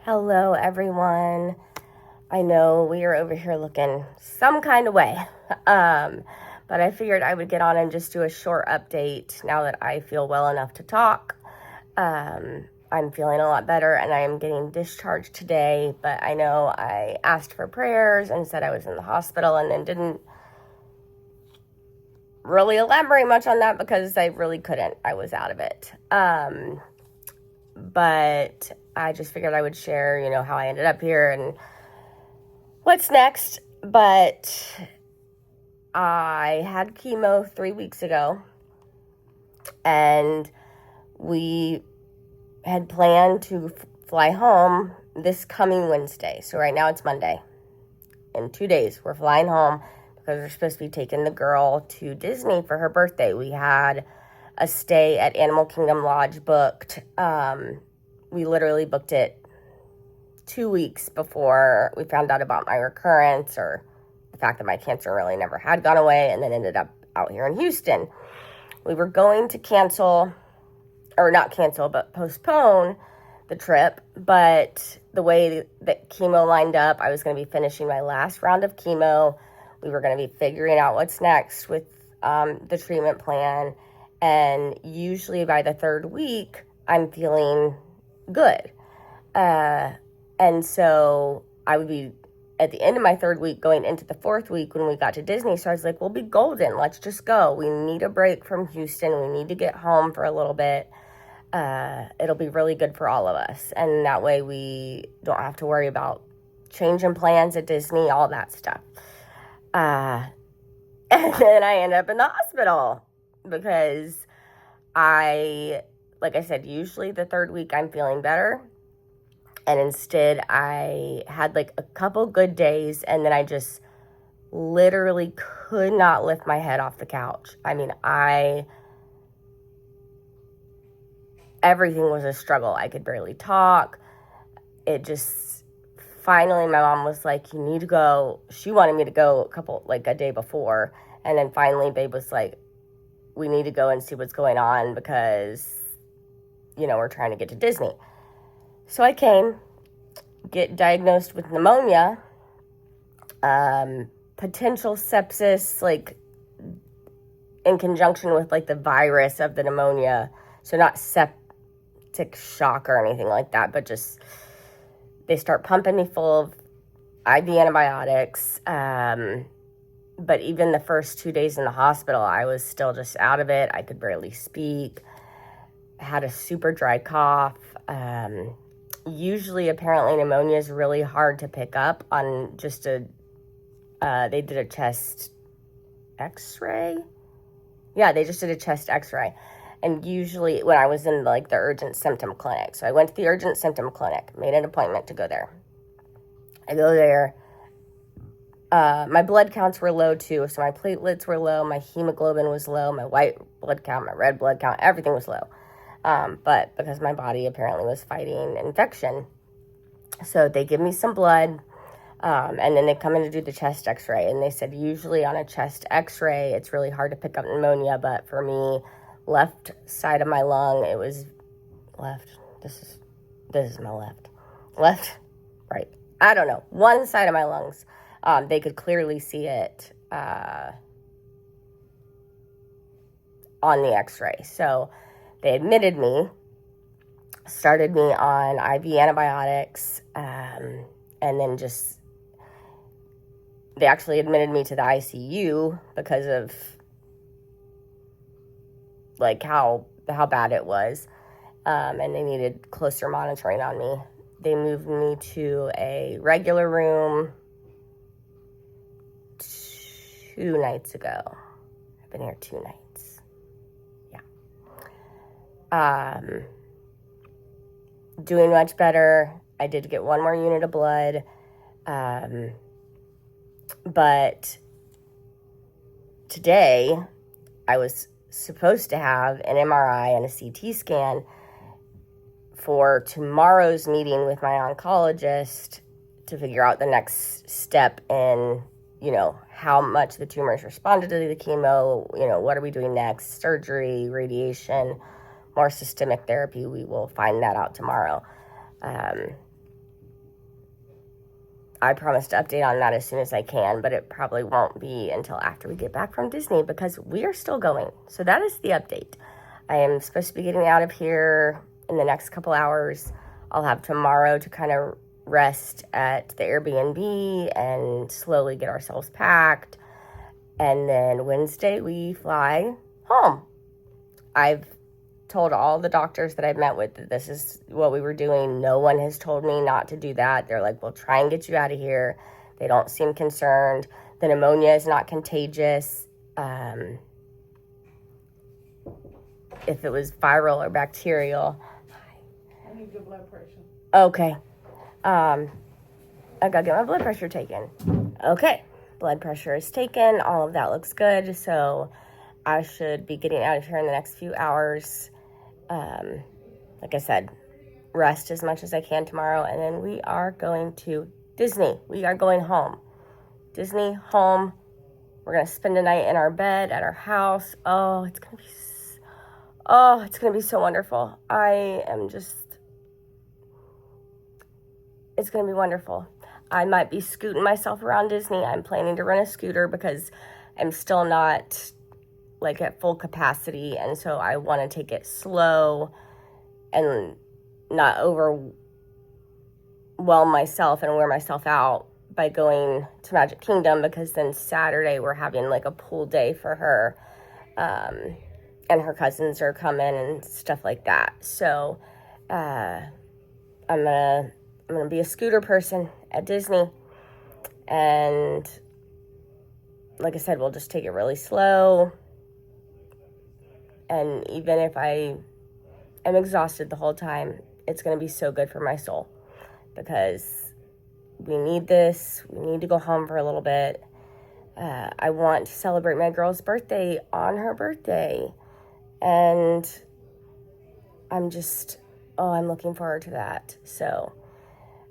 Hello, everyone. I know we are over here looking some kind of way, but I figured I would get on and just do a short update now that I feel well enough to talk. I'm feeling a lot better and I am getting discharged today, but I know I asked for prayers and said I was in the hospital and then didn't really elaborate much on that because I really couldn't. I was out of it. But I just figured I would share, how I ended up here and what's next. But I had chemo 3 weeks ago, and we had planned to fly home this coming Wednesday. So right now it's Monday. In 2 days, we're flying home because we're supposed to be taking the girl to Disney for her birthday. We had a stay at Animal Kingdom Lodge booked. We literally booked it 2 weeks before we found out about my recurrence, or the fact that my cancer really never had gone away, and then ended up out here in Houston. We were going to cancel, or not cancel, but postpone the trip, but the way that chemo lined up, I was going to be finishing my last round of chemo. We were going to be figuring out what's next with the treatment plan, and usually by the third week, I'm feeling good. And so I would be at the end of my third week going into the fourth week when we got to Disney. So I was like, we'll be golden. Let's just go. We need a break from Houston. We need to get home for a little bit. It'll be really good for all of us. And that way we don't have to worry about changing plans at Disney, all that stuff. And then I end up in the hospital because like I said, usually the third week I'm feeling better. And instead, I had like a couple good days, and then I just literally could not lift my head off the couch. I mean, everything was a struggle. I could barely talk. It just, finally, my mom was like, you need to go. She wanted me to go a day before. And then finally, babe was like, we need to go and see what's going on because, we're trying to get to Disney. So I came. Get diagnosed with pneumonia, potential sepsis, like in conjunction with like the virus of the pneumonia. So not septic shock or anything like that, but just they start pumping me full of IV antibiotics. But even the first 2 days in the hospital, I was still just out of it. I could barely speak. I had a super dry cough. Usually, apparently, pneumonia is really hard to pick up on just they did a chest x-ray. Yeah, they just did a chest x-ray. And usually when I was in the urgent symptom clinic. So I went to the urgent symptom clinic, made an appointment to go there. I go there. My blood counts were low too. So my platelets were low. My hemoglobin was low. My white blood count, my red blood count, everything was low. But because my body apparently was fighting infection. So they give me some blood, and then they come in to do the chest x-ray. And they said usually on a chest x-ray, it's really hard to pick up pneumonia. But for me, left side of my lung, it was left. This is my left. Left, right. I don't know. One side of my lungs, they could clearly see it on the x-ray. So they admitted me, started me on IV antibiotics, and then they actually admitted me to the ICU because of how bad it was, and they needed closer monitoring on me. They moved me to a regular room 2 nights ago. I've been here 2 nights. Doing much better. I did get 1 more unit of blood. But today I was supposed to have an MRI and a CT scan for tomorrow's meeting with my oncologist to figure out the next step in, how much the tumors responded to the chemo, what are we doing next, surgery, radiation, more systemic therapy. We will find that out tomorrow. I promise to update on that as soon as I can, but it probably won't be until after we get back from Disney because we are still going. So that is the update. I am supposed to be getting out of here in the next couple hours. I'll have tomorrow to kind of rest at the Airbnb and slowly get ourselves packed. And then Wednesday we fly home. I've told all the doctors that I've met with that this is what we were doing. No one has told me not to do that. They're like, we'll try and get you out of here. They don't seem concerned. The pneumonia is not contagious. If it was viral or bacterial. I need your blood pressure. Okay. I gotta get my blood pressure taken. Okay. Blood pressure is taken. All of that looks good. So I should be getting out of here in the next few hours. Like I said, rest as much as I can tomorrow. And then we are going to Disney. We are going home. Disney, home. We're going to spend a night in our bed at our house. Oh, it's going to be so wonderful. It's going to be wonderful. I might be scooting myself around Disney. I'm planning to rent a scooter because I'm still not like at full capacity, and so I want to take it slow and not overwhelm myself and wear myself out by going to Magic Kingdom, because then Saturday we're having like a pool day for her, and her cousins are coming and stuff like that. So I'm gonna be a scooter person at Disney, and like I said, we'll just take it really slow. And even if I am exhausted the whole time, it's going to be so good for my soul, because we need this. We need to go home for a little bit. I want to celebrate my girl's birthday on her birthday. And I'm looking forward to that. So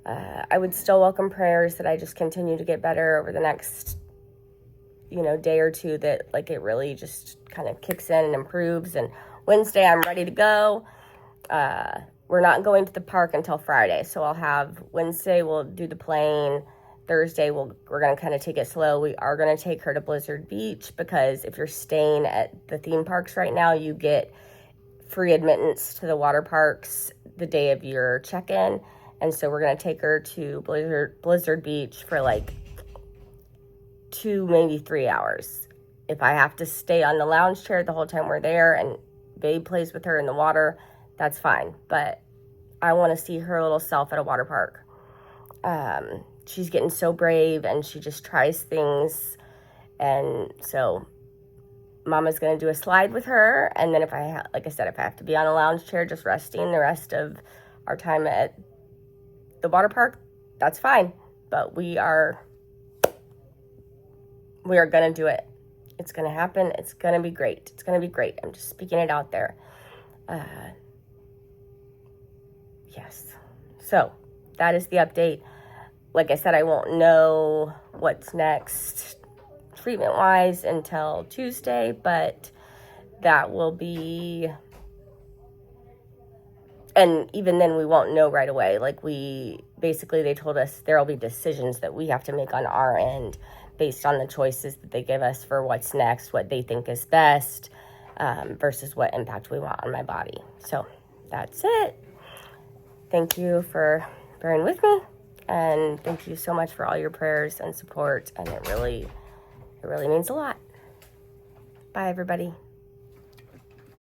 I would still welcome prayers that I just continue to get better over the next day or two, that like it really just kind of kicks in and improves. And Wednesday I'm ready to go. We're not going to the park until Friday, so I'll have Wednesday we'll do the plane. Thursday we're going to kind of take it slow. We are going to take her to Blizzard Beach, because if you're staying at the theme parks right now, you get free admittance to the water parks the day of your check-in. And so we're going to take her to Blizzard Beach for like 2, maybe 3 hours. If I have to stay on the lounge chair the whole time we're there and Babe plays with her in the water, that's fine. But I want to see her little self at a water park. She's getting so brave, and she just tries things. And so Mama's going to do a slide with her. And then if I have to be on a lounge chair just resting the rest of our time at the water park, that's fine. But we are going to do it. It's going to happen. It's going to be great. It's going to be great. I'm just speaking it out there. Yes. So that is the update. Like I said, I won't know what's next treatment-wise until Tuesday, but that will be... And even then, we won't know right away. Like they told us there will be decisions that we have to make on our end based on the choices that they give us for what's next, what they think is best, versus what impact we want on my body. So that's it. Thank you for bearing with me, and thank you so much for all your prayers and support, and it really means a lot. Bye, everybody.